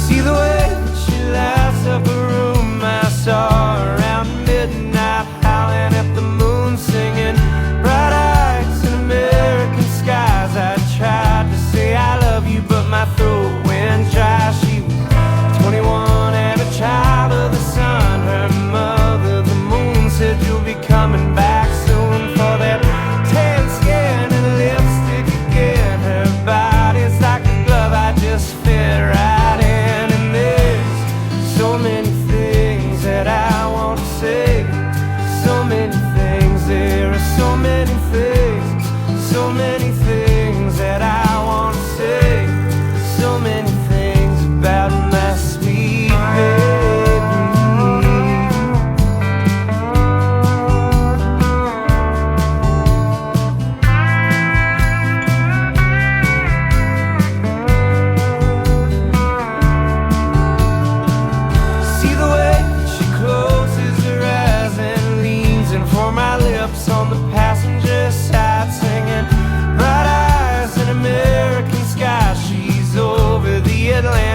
See the way that she lights up a room. I saw her around midnight, howling at the moon, singing bright eyes and American skies. I tried to say I love you, but my throat went dry. She was 21 and a child of the sun. Her mother, the moon, said you'll be coming back soon for that tan skin and lipstick again. Her body's like a glove, I just fit right in. And there's so many things that I want to say, so many things, there are so many things, so many things that I want to say, so many things about my sweet baby. See the way she closes her eyes and leans in for my lips on the passenger side, singing bright eyes and American sky. She's over the Atlantic.